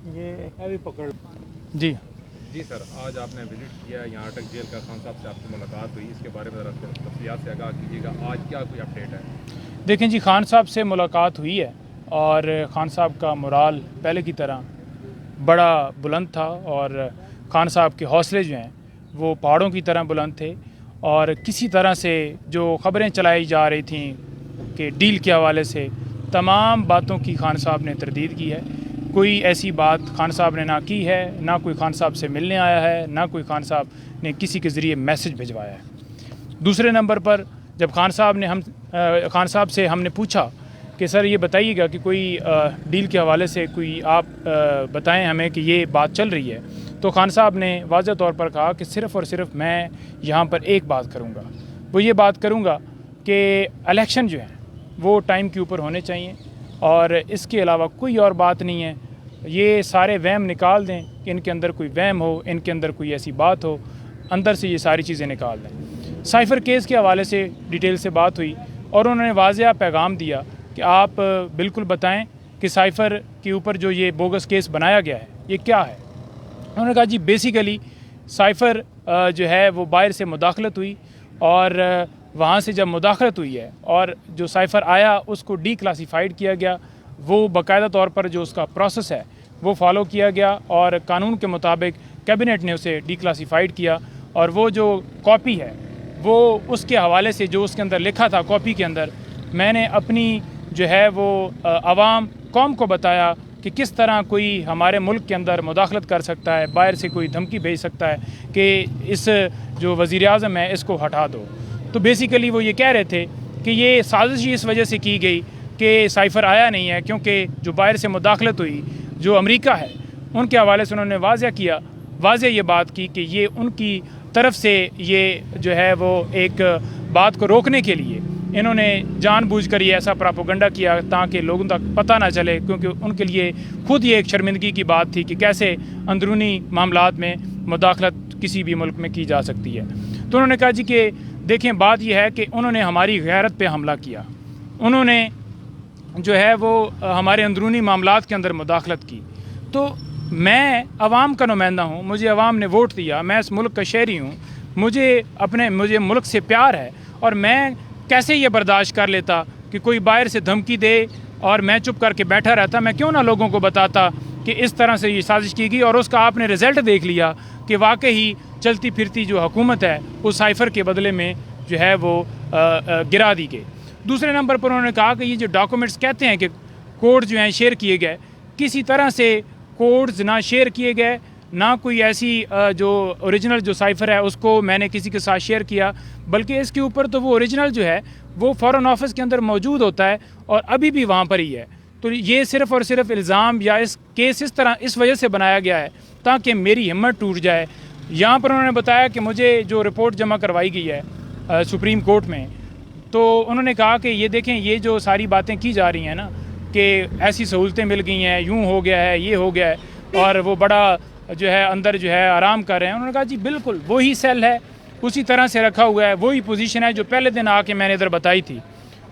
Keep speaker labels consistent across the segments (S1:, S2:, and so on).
S1: یہ ابھی پکڑ
S2: جی
S3: جی سر، آج آپ نے وزٹ کیا یہاں اٹک جیل کا، خان صاحب سے آپ کی ملاقات ہوئی، اس کے بارے میں ذرا تھوڑا تفصیلات سے آگاہ کیجیے گا، آج کیا کوئی اپڈیٹ ہے؟
S2: دیکھیں جی، خان صاحب سے ملاقات ہوئی ہے اور خان صاحب کا مورال پہلے کی طرح بڑا بلند تھا، اور خان صاحب کے حوصلے جو ہیں وہ پہاڑوں کی طرح بلند تھے، اور کسی طرح سے جو خبریں چلائی جا رہی تھیں کہ ڈیل کے حوالے سے تمام باتوں کی خان صاحب نے تردید کی ہے۔ کوئی ایسی بات خان صاحب نے نہ کی ہے، نہ کوئی خان صاحب سے ملنے آیا ہے، نہ کوئی خان صاحب نے کسی کے ذریعے میسج بھجوایا ہے۔ دوسرے نمبر پر جب خان صاحب سے ہم نے پوچھا کہ سر یہ بتائیے گا کہ کوئی ڈیل کے حوالے سے کوئی آپ بتائیں ہمیں کہ یہ بات چل رہی ہے، تو خان صاحب نے واضح طور پر کہا کہ صرف اور صرف میں یہاں پر ایک بات کروں گا، وہ یہ بات کروں گا کہ الیکشن جو ہیں وہ ٹائم کے اوپر ہونے چاہیے، اور اس کے علاوہ کوئی اور بات نہیں ہے۔ یہ سارے وہم نکال دیں کہ ان کے اندر کوئی وہم ہو، ان کے اندر کوئی ایسی بات ہو، اندر سے یہ ساری چیزیں نکال دیں۔ سائفر کیس کے حوالے سے ڈیٹیل سے بات ہوئی، اور انہوں نے واضح پیغام دیا کہ آپ بالکل بتائیں کہ سائفر کے اوپر جو یہ بوگس کیس بنایا گیا ہے یہ کیا ہے۔ انہوں نے کہا جی بیسیکلی سائفر جو ہے وہ باہر سے مداخلت ہوئی، اور وہاں سے جب مداخلت ہوئی ہے اور جو سائفر آیا اس کو ڈی کلاسیفائڈ کیا گیا، وہ باقاعدہ طور پر جو اس کا پروسیس ہے وہ فالو کیا گیا، اور قانون کے مطابق کیبنٹ نے اسے ڈی کلاسیفائڈ کیا، اور وہ جو کاپی ہے وہ اس کے حوالے سے جو اس کے اندر لکھا تھا کاپی کے اندر، میں نے اپنی جو ہے وہ عوام قوم کو بتایا کہ کس طرح کوئی ہمارے ملک کے اندر مداخلت کر سکتا ہے، باہر سے کوئی دھمکی بھیج سکتا ہے کہ اس جو وزیر اعظم ہے اس کو ہٹا دو۔ تو بیسیکلی وہ یہ کہہ رہے تھے کہ یہ سازش ہی اس وجہ سے کی گئی کہ سائفر آیا نہیں ہے، کیونکہ جو باہر سے مداخلت ہوئی جو امریکہ ہے ان کے حوالے سے انہوں نے واضح یہ بات کی کہ یہ ان کی طرف سے یہ جو ہے وہ ایک بات کو روکنے کے لیے انہوں نے جان بوجھ کر یہ ایسا پراپوگنڈا کیا تاکہ لوگوں تک پتہ نہ چلے، کیونکہ ان کے لیے خود یہ ایک شرمندگی کی بات تھی کہ کیسے اندرونی معاملات میں مداخلت کسی بھی ملک میں کی جا سکتی ہے۔ تو انہوں نے کہا جی کہ دیکھیں بات یہ ہے کہ انہوں نے ہماری غیرت پہ حملہ کیا، انہوں نے جو ہے وہ ہمارے اندرونی معاملات کے اندر مداخلت کی۔ تو میں عوام کا نمائندہ ہوں، مجھے عوام نے ووٹ دیا، میں اس ملک کا شہری ہوں، مجھے ملک سے پیار ہے، اور میں کیسے یہ برداشت کر لیتا کہ کوئی باہر سے دھمکی دے اور میں چپ کر کے بیٹھا رہتا؟ میں کیوں نہ لوگوں کو بتاتا کہ اس طرح سے یہ سازش کی گئی، اور اس کا آپ نے رزلٹ دیکھ لیا کہ واقعی چلتی پھرتی جو حکومت ہے اس سائفر کے بدلے میں جو ہے وہ گرا دی گئی۔ دوسرے نمبر پر انہوں نے کہا کہ یہ جو ڈاکومنٹس کہتے ہیں کہ کوڈ جو ہیں شیئر کیے گئے، کسی طرح سے کوڈز نہ شیئر کیے گئے، نہ کوئی ایسی جو اوریجنل جو سائفر ہے اس کو میں نے کسی کے ساتھ شیئر کیا، بلکہ اس کے اوپر تو وہ اوریجنل جو ہے وہ فارن آفس کے اندر موجود ہوتا ہے اور ابھی بھی وہاں پر ہی ہے۔ تو یہ صرف اور صرف الزام یا اس کیس اس وجہ سے بنایا گیا ہے تاکہ میری ہمت ٹوٹ جائے۔ یہاں پر انہوں نے بتایا کہ مجھے جو رپورٹ جمع کروائی گئی ہے سپریم کورٹ میں، تو انہوں نے کہا کہ یہ دیکھیں یہ جو ساری باتیں کی جا رہی ہیں نا کہ ایسی سہولتیں مل گئی ہیں، یوں ہو گیا ہے، یہ ہو گیا ہے، اور وہ بڑا جو ہے اندر جو ہے آرام کر رہے ہیں۔ انہوں نے کہا جی بالکل وہی سیل ہے، اسی طرح سے رکھا ہوا ہے، وہی پوزیشن ہے جو پہلے دن آ کے میں نے ادھر بتائی تھی،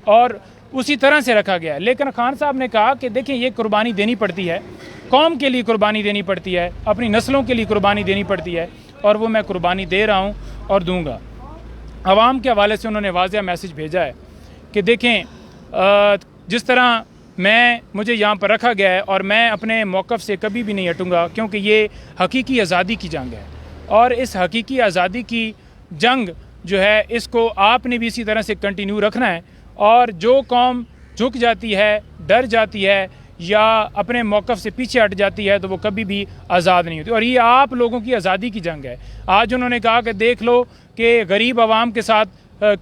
S2: اور اسی طرح سے رکھا گیا ہے۔ لیکن خان صاحب نے کہا کہ دیکھیں یہ قربانی دینی پڑتی ہے، قوم کے لیے قربانی دینی پڑتی ہے، اپنی نسلوں کے لیے قربانی دینی پڑتی ہے، اور وہ میں قربانی دے رہا ہوں اور دوں گا۔ عوام کے حوالے سے انہوں نے واضح میسج بھیجا ہے کہ دیکھیں جس طرح مجھے یہاں پر رکھا گیا ہے اور میں اپنے موقف سے کبھی بھی نہیں ہٹوں گا، کیونکہ یہ حقیقی آزادی کی جنگ ہے، اور اس حقیقی آزادی کی جنگ جو ہے اس کو آپ نے بھی اسی طرح سے کنٹینیو رکھنا ہے، اور جو قوم جھک جاتی ہے، ڈر جاتی ہے یا اپنے موقف سے پیچھے ہٹ جاتی ہے تو وہ کبھی بھی آزاد نہیں ہوتی، اور یہ آپ لوگوں کی آزادی کی جنگ ہے۔ آج انہوں نے کہا کہ دیکھ لو کہ غریب عوام کے ساتھ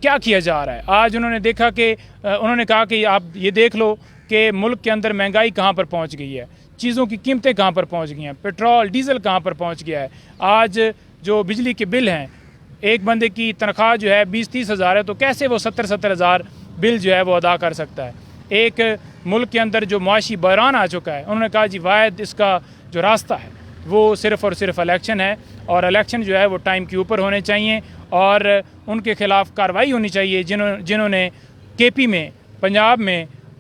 S2: کیا کیا جا رہا ہے۔ آج انہوں نے کہا کہ آپ یہ دیکھ لو کہ ملک کے اندر مہنگائی کہاں پر پہنچ گئی ہے، چیزوں کی قیمتیں کہاں پر پہنچ گئی ہیں، پیٹرول ڈیزل کہاں پر پہنچ گیا ہے۔ آج جو بجلی کے بل ہیں، ایک بندے کی تنخواہ جو ہے 20-30 ہزار ہے، تو کیسے وہ 70 ہزار بل جو ہے وہ ادا کر سکتا ہے۔ ایک ملک کے اندر جو معاشی بحران آ چکا ہے، انہوں نے کہا جی واحد اس کا جو راستہ ہے وہ صرف اور صرف الیکشن ہے، اور الیکشن جو ہے وہ ٹائم کے اوپر ہونے چاہیے، اور ان کے خلاف کارروائی ہونی چاہیے جنہوں نے کے پی میں، پنجاب میں